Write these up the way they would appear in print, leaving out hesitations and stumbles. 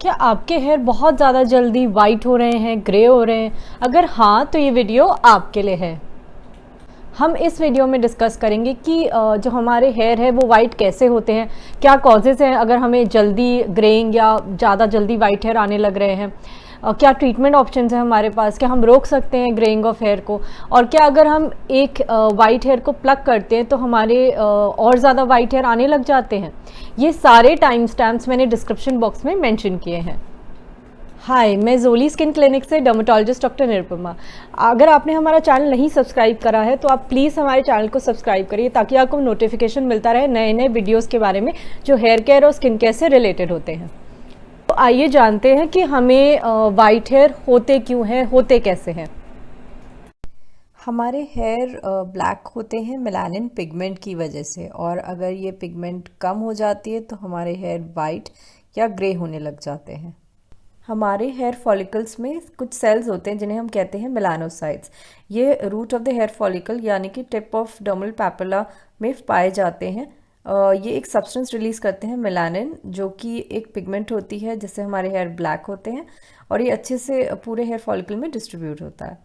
क्या आपके हेयर बहुत ज़्यादा जल्दी वाइट हो रहे हैं, ग्रे हो रहे हैं? अगर हाँ तो ये वीडियो आपके लिए है। हम इस वीडियो में डिस्कस करेंगे कि जो हमारे हेयर है वो वाइट कैसे होते हैं, क्या कॉजेज़ हैं अगर हमें जल्दी ग्रेइंग या ज़्यादा जल्दी वाइट हेयर आने लग रहे हैं, क्या ट्रीटमेंट ऑप्शंस हैं हमारे पास, क्या हम रोक सकते हैं ग्रेइंग ऑफ हेयर को, और क्या अगर हम एक वाइट हेयर को प्लग करते हैं तो हमारे और ज़्यादा वाइट हेयर आने लग जाते हैं। ये सारे टाइम स्टैम्प्स मैंने डिस्क्रिप्शन बॉक्स में मेंशन किए हैं। हाय, मैं जोली स्किन क्लिनिक से डर्मेटोलॉजिस्ट डॉक्टर निरुपमा। अगर आपने हमारा चैनल नहीं सब्सक्राइब करा है तो आप प्लीज़ हमारे चैनल को सब्सक्राइब करिए ताकि आपको नोटिफिकेशन मिलता रहे नए नए वीडियोस के बारे में जो हेयर केयर और स्किन केयर से रिलेटेड होते हैं। तो आइए जानते हैं कि हमें वाइट हेयर होते क्यों हैं, होते कैसे हैं। हमारे हेयर ब्लैक होते हैं मेलानिन पिगमेंट की वजह से, और अगर ये पिगमेंट कम हो जाती है तो हमारे हेयर वाइट या ग्रे होने लग जाते हैं। हमारे हेयर फॉलिकल्स में कुछ सेल्स होते हैं जिन्हें हम कहते हैं मेलानोसाइट्स। ये root of the hair follicle यानी कि टिप ऑफ डर्मल पैपिला में पाए जाते हैं। ये एक सब्सटेंस रिलीज करते हैं मेलानिन, जो कि एक पिगमेंट होती है जिससे हमारे हेयर ब्लैक होते हैं, और ये अच्छे से पूरे हेयर फॉलिकल में डिस्ट्रीब्यूट होता है।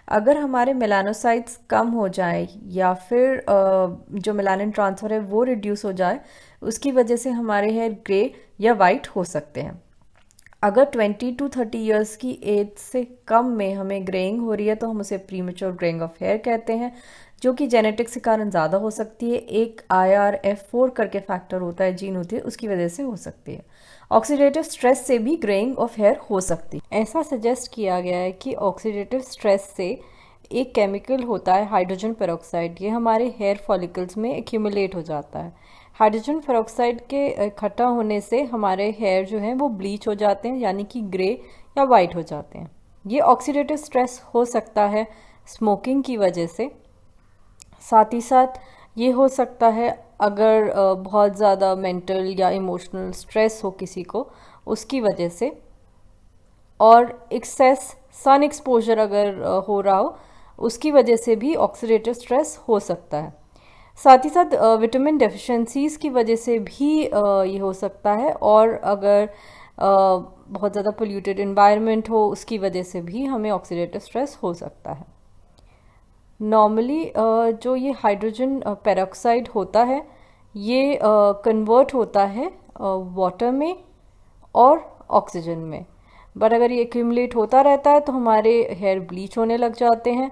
अगर हमारे मेलानोसाइट्स कम हो जाए या फिर जो मेलानिन ट्रांसफ़र है वो रिड्यूस हो जाए, उसकी वजह से हमारे हेयर ग्रे या वाइट हो सकते हैं। अगर 20 to 30 इयर्स की एज से कम में हमें ग्रेइंग हो रही है तो हम उसे प्रीमेच्योर ग्रेइंग ऑफ हेयर कहते हैं, जो कि जेनेटिक्स के कारण ज़्यादा हो सकती है। एक IRF4 करके फैक्टर होता है, जीन होती है, उसकी वजह से हो सकती है। ऑक्सीडेटिव स्ट्रेस से भी ग्रेइंग ऑफ हेयर हो सकती है। ऐसा सजेस्ट किया गया है कि ऑक्सीडेटिव स्ट्रेस से एक केमिकल होता है हाइड्रोजन पेरोक्साइड, ये हमारे हेयर फॉलिकल्स में एक्यूमुलेट हो जाता है। हाइड्रोजन पेरोक्साइड के इकट्ठा होने से हमारे हेयर जो हैं वो ब्लीच हो जाते हैं, यानी कि ग्रे या वाइट हो जाते हैं। ये ऑक्सीडेटिव स्ट्रेस हो सकता है स्मोकिंग की वजह से, साथ ही साथ ये हो सकता है अगर बहुत ज़्यादा मेंटल या इमोशनल स्ट्रेस हो किसी को, उसकी वजह से, और एक्सेस सन एक्सपोजर अगर हो रहा हो उसकी वजह से भी ऑक्सीडेटिव स्ट्रेस हो सकता है। साथ ही साथ विटामिन डेफिशिएंसीज की वजह से भी ये हो सकता है, और अगर बहुत ज़्यादा पोल्यूटेड एनवायरनमेंट हो उसकी वजह से भी हमें ऑक्सीडेटिव स्ट्रेस हो सकता है। नॉर्मली जो ये हाइड्रोजन पेरोक्साइड होता है ये कन्वर्ट होता है वाटर में और ऑक्सीजन में, बट अगर ये एक्यूमुलेट होता रहता है तो हमारे हेयर ब्लीच होने लग जाते हैं।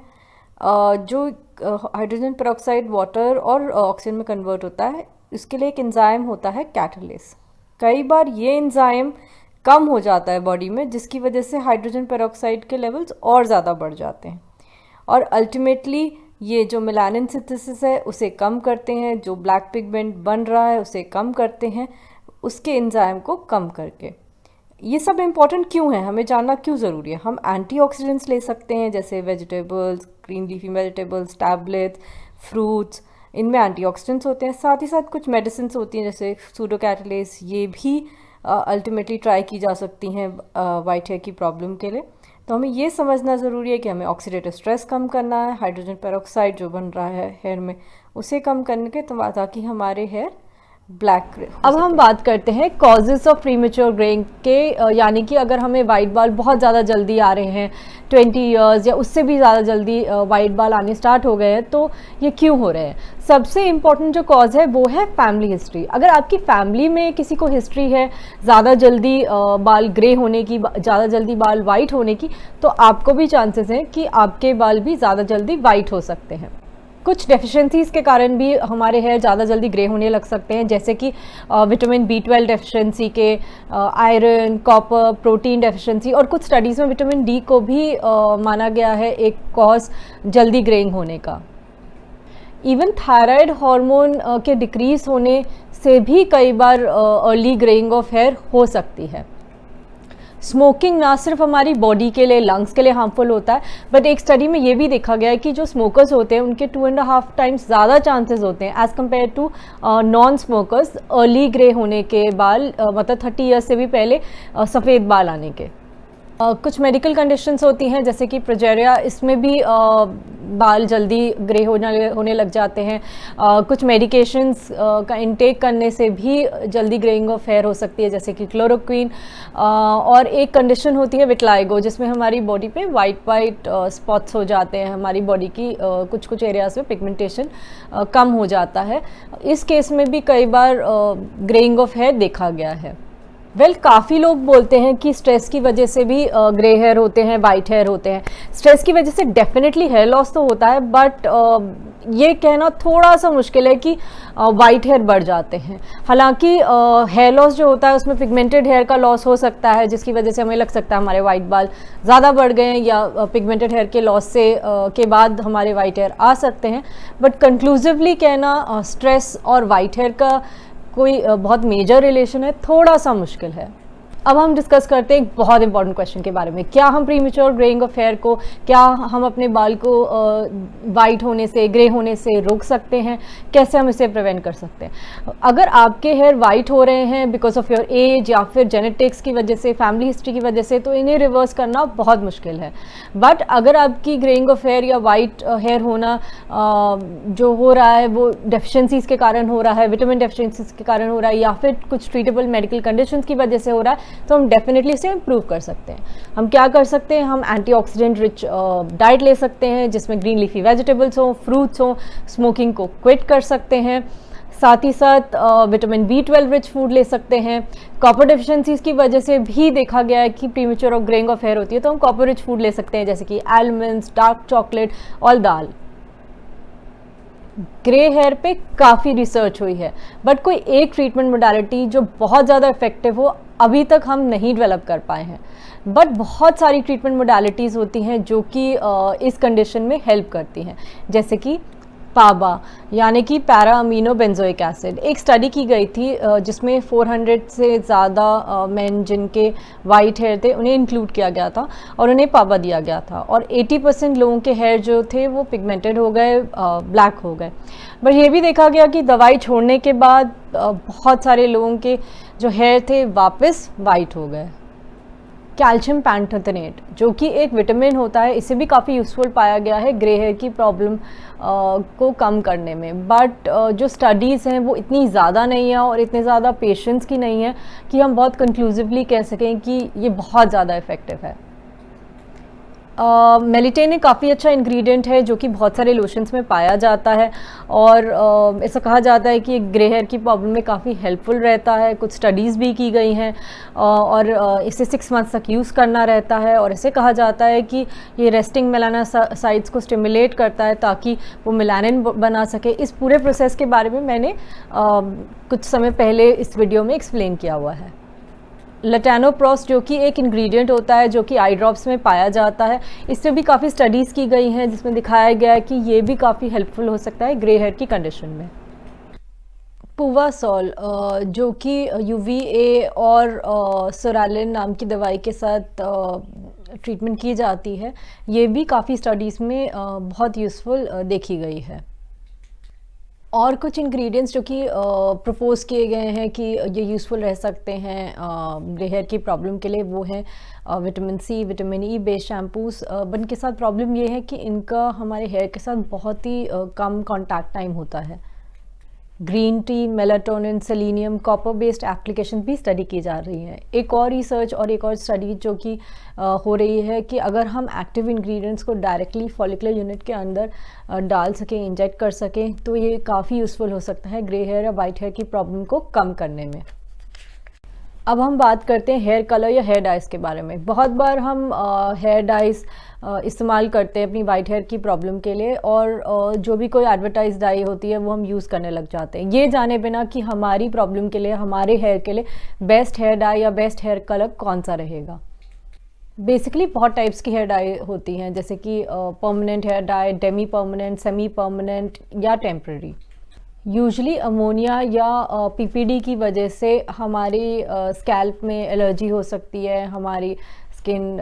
जो हाइड्रोजन पेरोक्साइड वाटर और ऑक्सीजन में कन्वर्ट होता है, इसके लिए एक एंजाइम होता है कैटालेस। कई बार ये एंजाइम कम हो जाता है बॉडी में, जिसकी वजह से हाइड्रोजन पेरोक्साइड के लेवल्स और ज़्यादा बढ़ जाते हैं, और अल्टीमेटली ये जो मेलानिन सिंथेसिस है उसे कम करते हैं, जो ब्लैक पिगमेंट बन रहा है उसे कम करते हैं, उसके एंजाइम को कम करके। ये सब इम्पॉर्टेंट क्यों है, हमें जानना क्यों ज़रूरी है। हम एंटीऑक्सीडेंट्स ले सकते हैं जैसे vegetables, green leafy vegetables, tablets, fruits, इनमें एंटीऑक्सीडेंट्स होते हैं। साथ ही साथ कुछ मेडिसिन होती हैं जैसे सूडोकैटालेस, ये भी अल्टीमेटली ट्राई की जा सकती हैं वाइट हेयर की प्रॉब्लम के लिए। तो हमें ये समझना ज़रूरी है कि हमें ऑक्सीडेटिव स्ट्रेस कम करना है, हाइड्रोजन पेरोक्साइड जो बन रहा है हेयर में उसे कम करने के, ताकि हमारे हेयर ब्लैक। अब हम बात करते हैं कॉजेज़ ऑफ प्रीमेच्योर ग्रेइंग के, यानी कि अगर हमें वाइट बाल बहुत ज़्यादा जल्दी आ रहे हैं, 20 इयर्स या उससे भी ज़्यादा जल्दी वाइट बाल आने स्टार्ट हो गए हैं, तो ये क्यों हो रहे हैं। सबसे इम्पॉर्टेंट जो कॉज है वो है फैमिली हिस्ट्री। अगर आपकी फैमिली में किसी को हिस्ट्री है ज़्यादा जल्दी बाल ग्रे होने की, ज़्यादा जल्दी बाल वाइट होने की, तो आपको भी चांसेस हैं कि आपके बाल भी ज़्यादा जल्दी वाइट हो सकते हैं। कुछ डेफिशिएंसीज के कारण भी हमारे हेयर ज़्यादा जल्दी ग्रे होने लग सकते हैं, जैसे कि विटामिन B12 डेफिशिएंसी के, आयरन, कॉपर, प्रोटीन डेफिशिएंसी, और कुछ स्टडीज़ में विटामिन D को भी माना गया है एक कॉज जल्दी ग्रेइंग होने का। इवन थायराइड हार्मोन के डिक्रीज होने से भी कई बार अर्ली ग्रेइंग ऑफ हेयर हो सकती है। स्मोकिंग ना सिर्फ हमारी बॉडी के लिए, लंग्स के लिए हार्मफुल होता है, बट एक स्टडी में ये भी देखा गया है कि जो स्मोकर्स होते हैं उनके 2.5 टाइम्स ज़्यादा चांसेस होते हैं as compared to non smokers early grey होने के बाल, मतलब 30 ईयर्स से भी पहले सफ़ेद बाल आने के। कुछ मेडिकल कंडीशंस होती हैं जैसे कि प्रोजेरिया, इसमें भी बाल जल्दी ग्रे होने लग जाते हैं। कुछ मेडिकेशंस का इंटेक करने से भी जल्दी ग्रेइंग ऑफ हेयर हो सकती है जैसे कि क्लोरोक्वीन। और एक कंडीशन होती है विटलाइगो, जिसमें हमारी बॉडी पे वाइट स्पॉट्स हो जाते हैं, हमारी बॉडी की कुछ कुछ एरियाज में पिगमेंटेशन कम हो जाता है। इस केस में भी कई बार ग्रेइंग ऑफ हेयर देखा गया है। काफ़ी लोग बोलते हैं कि स्ट्रेस की वजह से भी ग्रे हेयर होते हैं, वाइट हेयर होते हैं। स्ट्रेस की वजह से डेफिनेटली हेयर लॉस तो होता है, बट ये कहना थोड़ा सा मुश्किल है कि वाइट हेयर बढ़ जाते हैं। हालांकि हेयर लॉस जो होता है उसमें पिगमेंटेड हेयर का लॉस हो सकता है, जिसकी वजह से हमें लग सकता है हमारे वाइट बाल ज़्यादा बढ़ गए हैं, या पिगमेंटेड हेयर के लॉस से के बाद हमारे वाइट हेयर आ सकते हैं। बट कंक्लूसिवली कहना स्ट्रेस और वाइट हेयर का कोई बहुत मेजर रिलेशन है, थोड़ा सा मुश्किल है। अब हम डिस्कस करते हैं एक बहुत इंपॉर्टेंट क्वेश्चन के बारे में। क्या हम प्रीमेच्योर ग्रेइंग ऑफ हेयर को, क्या हम अपने बाल को वाइट होने से, ग्रे होने से रोक सकते हैं? कैसे हम इसे प्रिवेंट कर सकते हैं? अगर आपके हेयर वाइट हो रहे हैं बिकॉज ऑफ योर एज या फिर जेनेटिक्स की वजह से, फैमिली हिस्ट्री की वजह से, तो इन्हें रिवर्स करना बहुत मुश्किल है। बट अगर आपकी ग्रेइंग ऑफ हेयर या वाइट हेयर होना जो हो रहा है वो डेफिशिएंसीज के कारण हो रहा है, विटामिन डेफिशिएंसीज के कारण हो रहा है, या फिर कुछ ट्रीटेबल मेडिकल कंडीशंस की वजह से हो रहा है, तो हम डेफिनेटली इसे इम्प्रूव कर सकते हैं। हम क्या कर सकते हैं? हम एंटीऑक्सीडेंट रिच डाइट ले सकते हैं जिसमें ग्रीन लीफी वेजिटेबल्स हों, फ्रूट्स हों, स्मोकिंग को क्विट कर सकते हैं। साथ ही साथ विटामिन B12 रिच फूड ले सकते हैं। कॉपर डेफिशिएंसीज की वजह से भी देखा गया है कि प्रीमेच्योर और ग्रेइंग ऑफ हेयर होती है, तो हम कॉपर रिच फूड ले सकते हैं जैसे कि आलमंड्स, डार्क चॉकलेट और दाल। ग्रे हेयर पे काफ़ी रिसर्च हुई है, बट कोई एक ट्रीटमेंट मोडालिटी जो बहुत ज़्यादा इफेक्टिव हो अभी तक हम नहीं डेवलप कर पाए हैं। बट बहुत सारी ट्रीटमेंट मोडालिटीज़ होती हैं जो कि इस कंडीशन में हेल्प करती हैं, जैसे कि पाबा यानी कि पैरा अमीनो बेंजोइक एसिड। एक स्टडी की गई थी जिसमें 400 से ज़्यादा मेन जिनके वाइट हेयर थे उन्हें इंक्लूड किया गया था और उन्हें पाबा दिया गया था, और 80% लोगों के हेयर जो थे वो पिगमेंटेड हो गए, ब्लैक हो गए। बट ये भी देखा गया कि दवाई छोड़ने के बाद बहुत सारे लोगों के जो हेयर थे वापस वाइट हो गए। कैल्शियम पैंटोथेनेट जो कि एक विटामिन होता है, इसे भी काफ़ी यूज़फुल पाया गया है ग्रे हेयर की प्रॉब्लम को कम करने में। बट जो स्टडीज़ हैं वो इतनी ज़्यादा नहीं है और इतने ज़्यादा पेशेंट्स की नहीं है कि हम बहुत कंक्लूसिवली कह सकें कि ये बहुत ज़्यादा इफ़ेक्टिव है। मेलिटेन एक काफ़ी अच्छा इंग्रेडिएंट है जो कि बहुत सारे लोशंस में पाया जाता है, और ऐसा कहा जाता है कि ग्रे हेयर की प्रॉब्लम में काफ़ी हेल्पफुल रहता है। कुछ स्टडीज़ भी की गई हैं, और इसे 6 मंथ्स तक यूज़ करना रहता है, और इसे कहा जाता है कि ये रेस्टिंग मेलानोसाइट्स को स्टिमुलेट करता है ताकि वो मेलानिन बना सके। इस पूरे प्रोसेस के बारे में मैंने कुछ समय पहले इस वीडियो में एक्सप्लेन किया हुआ है। लैटानोप्रोस्ट जो कि एक इंग्रेडिएंट होता है जो कि आई ड्रॉप्स में पाया जाता है, इससे भी काफ़ी स्टडीज़ की गई हैं जिसमें दिखाया गया है कि ये भी काफ़ी हेल्पफुल हो सकता है ग्रे हेयर की कंडीशन में। पुवासोल जो कि UVA और सोरालिन नाम की दवाई के साथ ट्रीटमेंट की जाती है, ये भी काफ़ी स्टडीज़ में बहुत यूज़फुल देखी गई है। और कुछ इंग्रेडिएंट्स जो कि प्रपोज किए गए हैं कि ये यूज़फुल रह सकते हैं ग्रे हेयर की प्रॉब्लम के लिए, वो हैं vitamin C, vitamin E based shampoos. But इनके साथ प्रॉब्लम ये है कि इनका हमारे हेयर के साथ बहुत ही कम कांटेक्ट टाइम होता है। Green tea, melatonin, selenium, copper based application भी स्टडी की जा रही है। एक और रिसर्च और एक और स्टडी जो कि हो रही है कि अगर हम एक्टिव इंग्रेडिएंट्स को डायरेक्टली फॉलिकुलर यूनिट के अंदर डाल सकें, इंजेक्ट कर सकें, तो ये काफ़ी यूज़फुल हो सकता है ग्रे हेयर या वाइट हेयर की प्रॉब्लम को कम करने में। अब हम बात करते हैं हेयर कलर या हेयर डाइज के बारे में। बहुत बार हम हेयर डाइज इस्तेमाल करते हैं अपनी वाइट हेयर की प्रॉब्लम के लिए, और जो भी कोई एडवर्टाइज डाई होती है वो हम यूज़ करने लग जाते हैं, ये जाने बिना कि हमारी प्रॉब्लम के लिए, हमारे हेयर के लिए बेस्ट हेयर डाई या बेस्ट हेयर कलर कौन सा रहेगा। बेसिकली बहुत टाइप्स की हेयर डाई होती हैं, जैसे कि permanent hair dye, demi permanent, semi permanent या टेम्प्रेरी। यूजुअली अमोनिया या PPD की वजह से हमारी स्कैल्प में एलर्जी हो सकती है, हमारी स्किन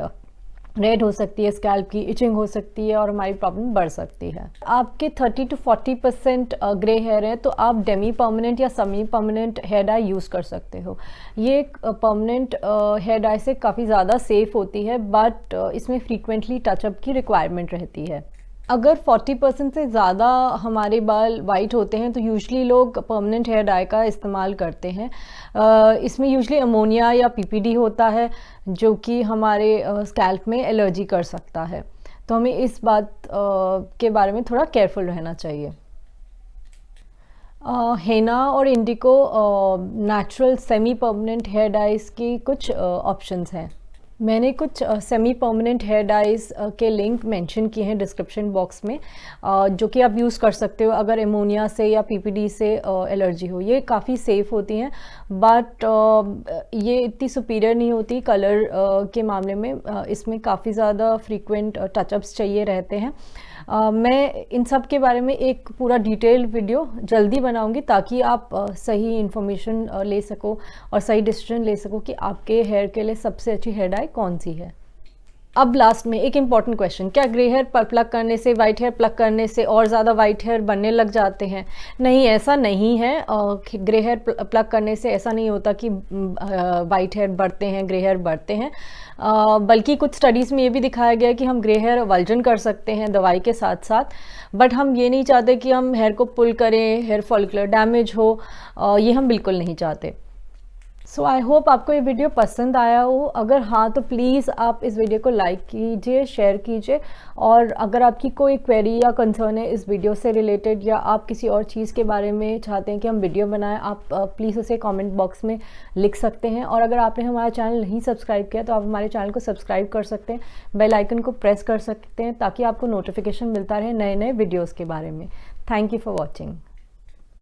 रेड हो सकती है, स्कैल्प की इचिंग हो सकती है और हमारी प्रॉब्लम बढ़ सकती है। आपके 30 to 40% ग्रे हेयर है तो आप डेमी परमानेंट या semi permanent hair dye use कर सकते हो। ये परमानेंट हेयर डाई से काफ़ी ज़्यादा सेफ़ होती है, बट इसमें फ्रीक्वेंटली टचअप की रिक्वायरमेंट रहती है। अगर 40% से ज़्यादा हमारे बाल वाइट होते हैं तो यूजली लोग परमानेंट हेयर डाई का इस्तेमाल करते हैं। इसमें यूजली अमोनिया या पीपीडी होता है जो कि हमारे स्कैल्प में एलर्जी कर सकता है, तो हमें इस बात के बारे में थोड़ा केयरफुल रहना चाहिए। हेना और indigo natural semi permanent hair dyes की कुछ ऑप्शंस हैं। मैंने कुछ सेमी परमानेंट हेयर डाइज के लिंक मेंशन किए हैं डिस्क्रिप्शन बॉक्स में, जो कि आप यूज़ कर सकते हो अगर एमोनिया से या पीपीडी से एलर्जी हो। ये काफ़ी सेफ़ होती हैं, बट ये इतनी सुपीरियर नहीं होती कलर के मामले में। इसमें काफ़ी ज़्यादा फ्रीक्वेंट टचअप्स चाहिए रहते हैं। मैं इन सब के बारे में एक पूरा डिटेल वीडियो जल्दी बनाऊंगी ताकि आप सही इन्फॉर्मेशन ले सको और सही डिसीजन ले सको कि आपके हेयर के लिए सबसे अच्छी हेयर डाई कौन सी है। अब लास्ट में एक इम्पॉर्टेंट क्वेश्चन, क्या ग्रे हेयर प्लग करने से, वाइट हेयर प्लग करने से और ज़्यादा वाइट हेयर बनने लग जाते हैं? नहीं, ऐसा नहीं है। ग्रे हेयर प्लग करने से ऐसा नहीं होता कि वाइट हेयर बढ़ते हैं, ग्रे हेयर बढ़ते हैं। बल्कि कुछ स्टडीज़ में ये भी दिखाया गया है कि हम ग्रे हेयर वर्जन कर सकते हैं दवाई के साथ साथ, बट हम ये नहीं चाहते कि हम हेयर को पुल करें, हेयर फॉलिकुलर डैमेज हो, ये हम बिल्कुल नहीं चाहते। सो आई होप आपको ये वीडियो पसंद आया हो। अगर हाँ तो प्लीज़ आप इस वीडियो को लाइक कीजिए, शेयर कीजिए, और अगर आपकी कोई क्वेरी या कंसर्न है इस वीडियो से रिलेटेड या आप किसी और चीज़ के बारे में चाहते हैं कि हम वीडियो बनाएं, आप प्लीज़ उसे कमेंट बॉक्स में लिख सकते हैं। और अगर आपने हमारा चैनल नहीं सब्सक्राइब किया तो आप हमारे चैनल को सब्सक्राइब कर सकते हैं, बेल आइकन को प्रेस कर सकते हैं ताकि आपको नोटिफिकेशन मिलता रहे नए नए वीडियोज़ के बारे में। Thank you for watching.